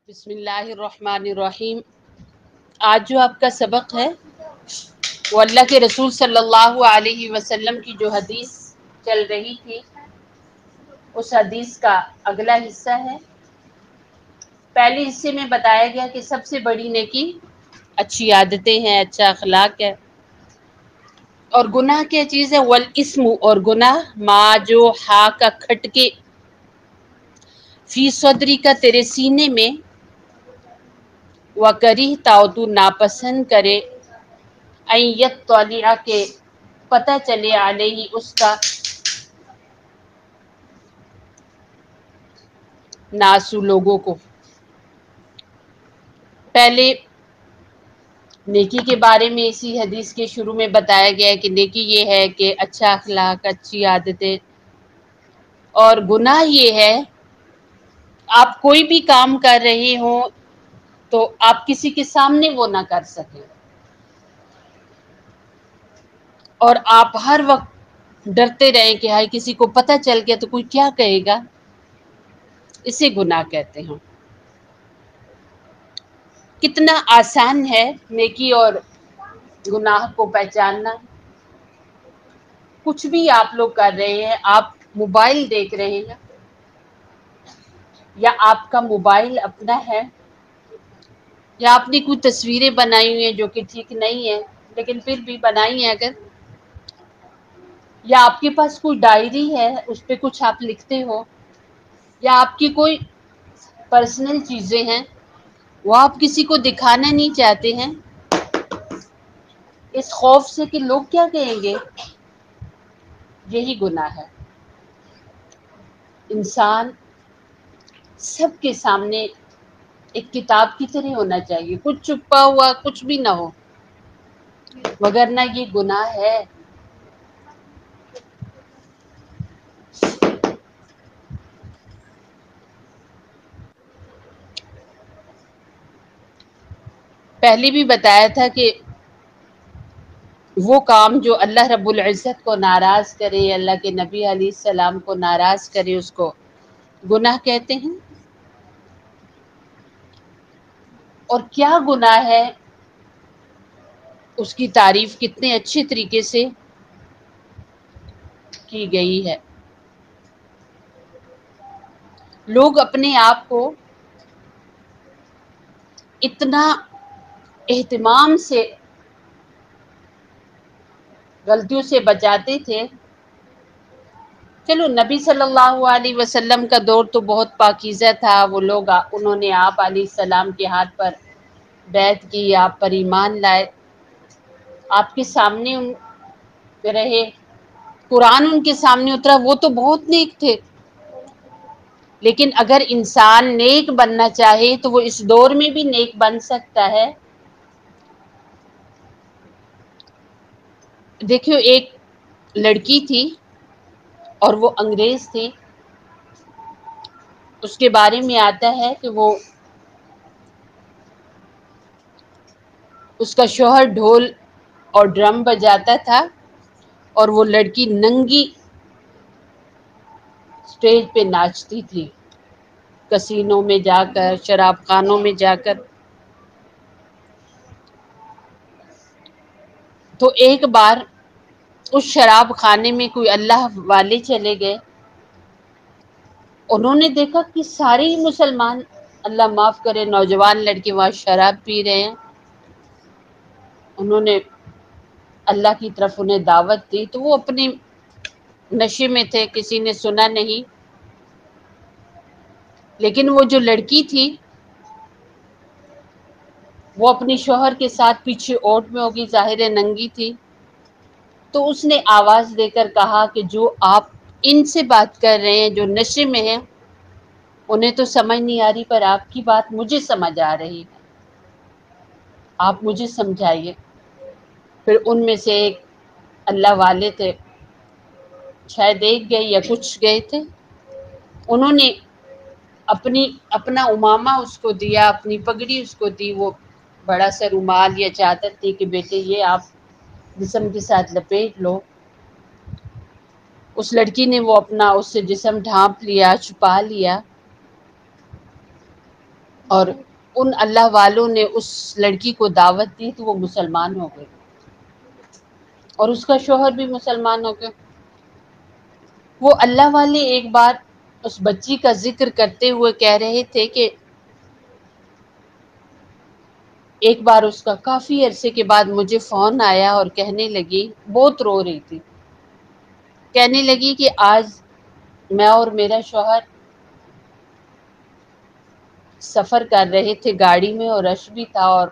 بسم اللہ الرحمن الرحیم۔ آج جو آپ کا سبق ہے وہ اللہ کے رسول صلی اللہ علیہ وسلم کی جو حدیث چل رہی تھی اس حدیث کا اگلا حصہ ہے۔ پہلے حصے میں بتایا گیا کہ سب سے بڑی نیکی اچھی عادتیں ہیں، اچھا اخلاق ہے، اور گناہ کیا چیز ہے؟ والاسم، اور گناہ ما جو ہا کا کھٹکے فی صدری کا تیرے سینے میں، وَكَرِهْتَ تو ناپسند کرے، أَن يَطَّلِعَ کے پتہ چلے علیہ اس کا، ناسو لوگوں کو۔ پہلے نیکی کے بارے میں اسی حدیث کے شروع میں بتایا گیا ہے کہ نیکی یہ ہے کہ اچھا اخلاق، اچھی عادتیں، اور گناہ یہ ہے آپ کوئی بھی کام کر رہے ہوں تو آپ کسی کے سامنے وہ نہ کر سکیں، اور آپ ہر وقت ڈرتے رہیں کہ ہائی کسی کو پتہ چل گیا تو کوئی کیا کہے گا، اسے گناہ کہتے ہیں۔ کتنا آسان ہے نیکی اور گناہ کو پہچاننا۔ کچھ بھی آپ لوگ کر رہے ہیں، آپ موبائل دیکھ رہے ہیں یا آپ کا موبائل اپنا ہے، یا آپ نے کوئی تصویریں بنائی ہوئی ہیں جو کہ ٹھیک نہیں ہے لیکن پھر بھی بنائی ہیں اگر، یا آپ کے پاس کوئی ڈائری ہے اس پہ کچھ آپ لکھتے ہو، یا آپ کی کوئی پرسنل چیزیں ہیں وہ آپ کسی کو دکھانا نہیں چاہتے ہیں اس خوف سے کہ لوگ کیا کہیں گے، یہی گناہ ہے۔ انسان سب کے سامنے ایک کتاب کی طرح ہونا چاہیے، کچھ چھپا ہوا کچھ بھی نہ ہو، وگرنہ یہ گناہ ہے۔ پہلے بھی بتایا تھا کہ وہ کام جو اللہ رب العزت کو ناراض کرے، اللہ کے نبی علیہ السلام کو ناراض کرے، اس کو گناہ کہتے ہیں۔ اور کیا گناہ ہے اس کی تعریف کتنے اچھے طریقے سے کی گئی ہے۔ لوگ اپنے آپ کو اتنا اہتمام سے غلطیوں سے بچاتے تھے۔ چلو نبی صلی اللہ علیہ وسلم کا دور تو بہت پاکیزہ تھا، وہ لوگ انہوں نے آپ علیہ السلام کے ہاتھ پر بیعت کی، آپ پر ایمان لائے، آپ کے سامنے رہے، قرآن ان کے سامنے اترا، وہ تو بہت نیک تھے۔ لیکن اگر انسان نیک بننا چاہے تو وہ اس دور میں بھی نیک بن سکتا ہے۔ دیکھو ایک لڑکی تھی اور وہ انگریز تھی، اس کے بارے میں آتا ہے کہ وہ اس کا شوہر ڈھول اور ڈرم بجاتا تھا اور وہ لڑکی ننگی اسٹیج پہ ناچتی تھی، کسینوں میں جا کر، شراب خانوں میں جا کر۔ تو ایک بار اس شراب خانے میں کوئی اللہ والے چلے گئے، انہوں نے دیکھا کہ سارے ہی مسلمان، اللہ معاف کرے، نوجوان لڑکے وہاں شراب پی رہے ہیں۔ انہوں نے اللہ کی طرف انہیں دعوت دی تو وہ اپنے نشے میں تھے، کسی نے سنا نہیں، لیکن وہ جو لڑکی تھی وہ اپنی شوہر کے ساتھ پیچھے اوٹ میں ہوگی، ظاہر ننگی تھی، تو اس نے آواز دے کر کہا کہ جو آپ ان سے بات کر رہے ہیں جو نشے میں ہیں انہیں تو سمجھ نہیں آ رہی، پر آپ کی بات مجھے سمجھ آ رہی ہے، آپ مجھے سمجھائیے۔ پھر ان میں سے ایک اللہ والے تھے، شاید ایک گئے یا کچھ گئے تھے، انہوں نے اپنا امامہ اس کو دیا، اپنی پگڑی اس کو دی، وہ بڑا سا رومال یا چادر تھی کہ بیٹے یہ آپ جسم کے ساتھ لپیٹ لو۔ اس لڑکی نے وہ اپنا اس سے جسم ڈھانپ لیا، چھپا لیا، اور ان اللہ والوں نے اس لڑکی کو دعوت دی تو وہ مسلمان ہو گئی اور اس کا شوہر بھی مسلمان ہو گیا۔ وہ اللہ والے ایک بار اس بچی کا ذکر کرتے ہوئے کہہ رہے تھے کہ ایک بار اس کا کافی عرصے کے بعد مجھے فون آیا اور کہنے لگی، بہت رو رہی تھی، کہنے لگی کہ آج میں اور میرا شوہر سفر کر رہے تھے گاڑی میں اور رش بھی تھا اور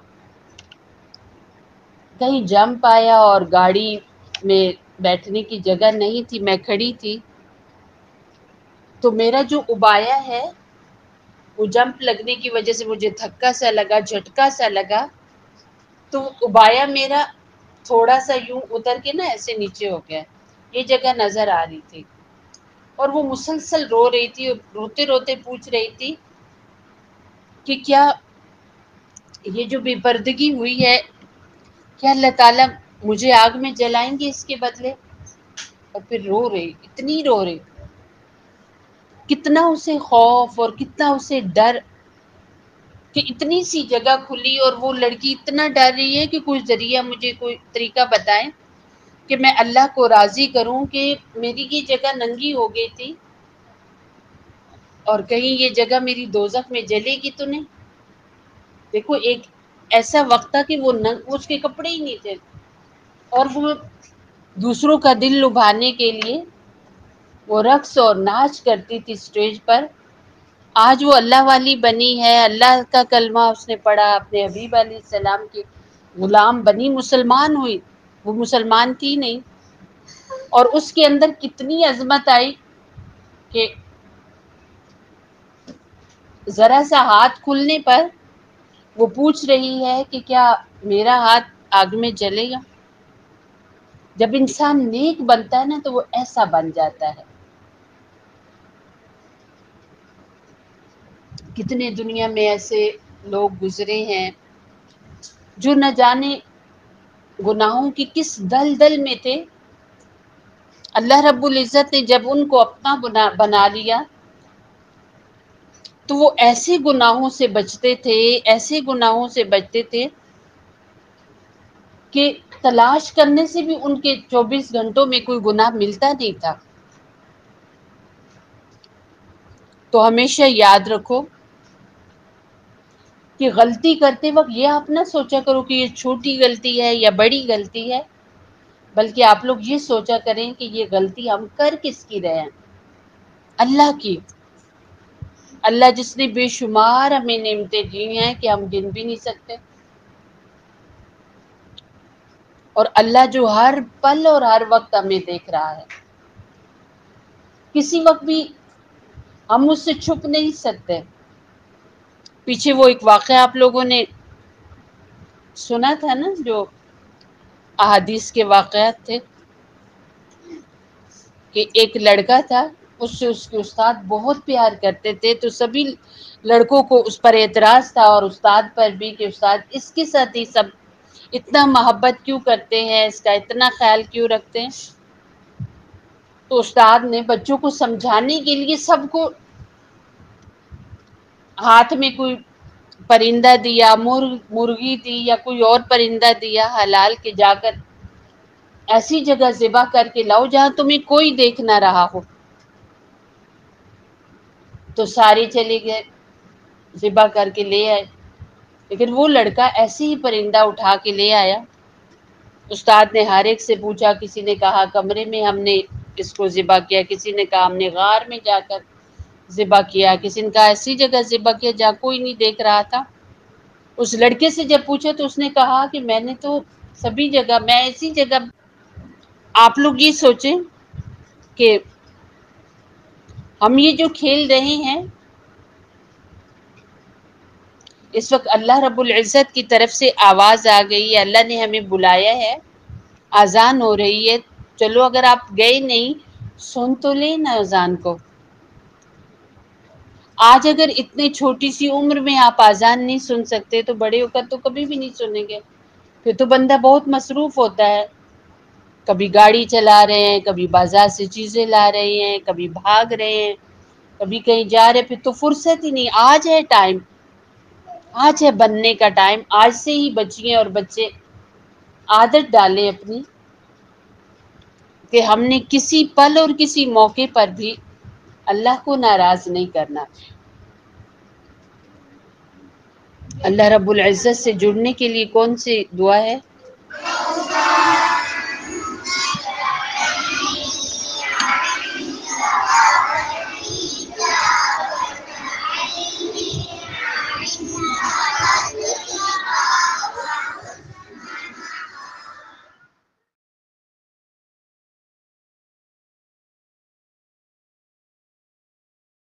کہیں جمپ آیا اور گاڑی میں بیٹھنے کی جگہ نہیں تھی، میں کھڑی تھی تو میرا جو ابایا ہے وہ جمپ لگنے کی وجہ سے مجھے دھکا سا لگا، جھٹکا سا لگا، تو ابایا میرا تھوڑا سا یوں اتر کے نا ایسے نیچے ہو گیا، یہ جگہ نظر آ رہی تھی اور وہ مسلسل رو رہی تھی اور روتے روتے پوچھ رہی تھی کہ کیا یہ جو بے پردگی ہوئی ہے کیا اللہ تعالیٰ مجھے آگ میں جلائیں گے اس کے بدلے؟ اور پھر رو رہی، اتنی رو رہی، کتنا اسے خوف اور کتنا اسے ڈر کہ اتنی سی جگہ کھلی اور وہ لڑکی اتنا ڈر رہی ہے کہ کوئی ذریعہ مجھے کوئی طریقہ بتائیں کہ میں اللہ کو راضی کروں کہ میری یہ جگہ ننگی ہو گئی تھی اور کہیں یہ جگہ میری دوزخ میں جلے گی تو نہیں۔ دیکھو ایک ایسا وقت تھا کہ وہ اس کے کپڑے ہی نہیں تھے اور وہ دوسروں کا دل لبھانے کے لیے وہ رقص اور ناچ کرتی تھی اسٹیج پر۔ آج وہ اللہ والی بنی ہے، اللہ کا کلمہ اس نے پڑھا، اپنے حبیب علیہ السلام کی غلام بنی، مسلمان ہوئی، وہ مسلمان تھی نہیں، اور اس کے اندر کتنی عظمت آئی کہ ذرا سا ہاتھ کھلنے پر وہ پوچھ رہی ہے کہ کیا میرا ہاتھ آگ میں جلے گا؟ جب انسان نیک بنتا ہے نا تو وہ ایسا بن جاتا ہے۔ کتنے دنیا میں ایسے لوگ گزرے ہیں جو نہ جانے گناہوں کی کس دلدل میں تھے، اللہ رب العزت نے جب ان کو اپنا بنا لیا تو وہ ایسے گناہوں سے بچتے تھے، ایسے گناہوں سے بچتے تھے کہ تلاش کرنے سے بھی ان کے 24 گھنٹوں میں کوئی گناہ ملتا نہیں تھا۔ تو ہمیشہ یاد رکھو کہ غلطی کرتے وقت یہ آپ نہ سوچا کرو کہ یہ چھوٹی غلطی ہے یا بڑی غلطی ہے، بلکہ آپ لوگ یہ سوچا کریں کہ یہ غلطی ہم کر کس کی رہے ہیں؟ اللہ کی۔ اللہ جس نے بے شمار ہمیں نعمتیں دی ہیں کہ ہم گن بھی نہیں سکتے، اور اللہ جو ہر پل اور ہر وقت ہمیں دیکھ رہا ہے، کسی وقت بھی ہم اس سے چھپ نہیں سکتے۔ پیچھے وہ ایک واقعہ آپ لوگوں نے سنا تھا نا، جو احادیث کے واقعات تھے، کہ ایک لڑکا تھا، اس سے اس کے استاد بہت پیار کرتے تھے، تو سبھی لڑکوں کو اس پر اعتراض تھا اور استاد پر بھی کہ استاد اس کے ساتھ ہی سب اتنا محبت کیوں کرتے ہیں، اس کا اتنا خیال کیوں رکھتے ہیں؟ تو استاد نے بچوں کو سمجھانے کے لیے سب کو ہاتھ میں کوئی پرندہ دیا، مرغی دی یا کوئی اور پرندہ دیا حلال کے، جا کر ایسی جگہ ذبح کر کے لاؤ جہاں تمہیں کوئی دیکھ نہ رہا ہو۔ تو سارے چلے گئے، ذبح کر کے لے آئے، لیکن وہ لڑکا ایسے ہی پرندہ اٹھا کے لے آیا۔ استاد نے ہر ایک سے پوچھا، کسی نے کہا کمرے میں ہم نے اس کو ذبح کیا، کسی نے کہا ہم نے غار میں جا کر ذبح کیا، کسی نے کہا ایسی جگہ ذبح کیا جہاں کوئی نہیں دیکھ رہا تھا۔ اس لڑکے سے جب پوچھا تو اس نے کہا کہ میں نے تو سبھی جگہ، میں ایسی جگہ۔ آپ لوگ یہ سوچیں کہ ہم یہ جو کھیل رہے ہیں، اس وقت اللہ رب العزت کی طرف سے آواز آ گئی ہے، اللہ نے ہمیں بلایا ہے، اذان ہو رہی ہے، چلو اگر آپ گئے نہیں سن تو لیں نا اذان کو۔ آج اگر اتنے چھوٹی سی عمر میں آپ اذان نہیں سن سکتے تو بڑے ہو کر تو کبھی بھی نہیں سنیں گے۔ پھر تو بندہ بہت مصروف ہوتا ہے، کبھی گاڑی چلا رہے ہیں، کبھی بازار سے چیزیں لا رہے ہیں، کبھی بھاگ رہے ہیں، کبھی کہیں جا رہے، پھر تو فرصت ہی نہیں۔ آج ہے ٹائم، آج ہے بننے کا ٹائم، آج سے ہی بچیاں اور بچے عادت ڈالیں اپنی کہ ہم نے کسی پل اور کسی موقع پر بھی اللہ کو ناراض نہیں کرنا۔ اللہ رب العزت سے جڑنے کے لیے کون سی دعا ہے؟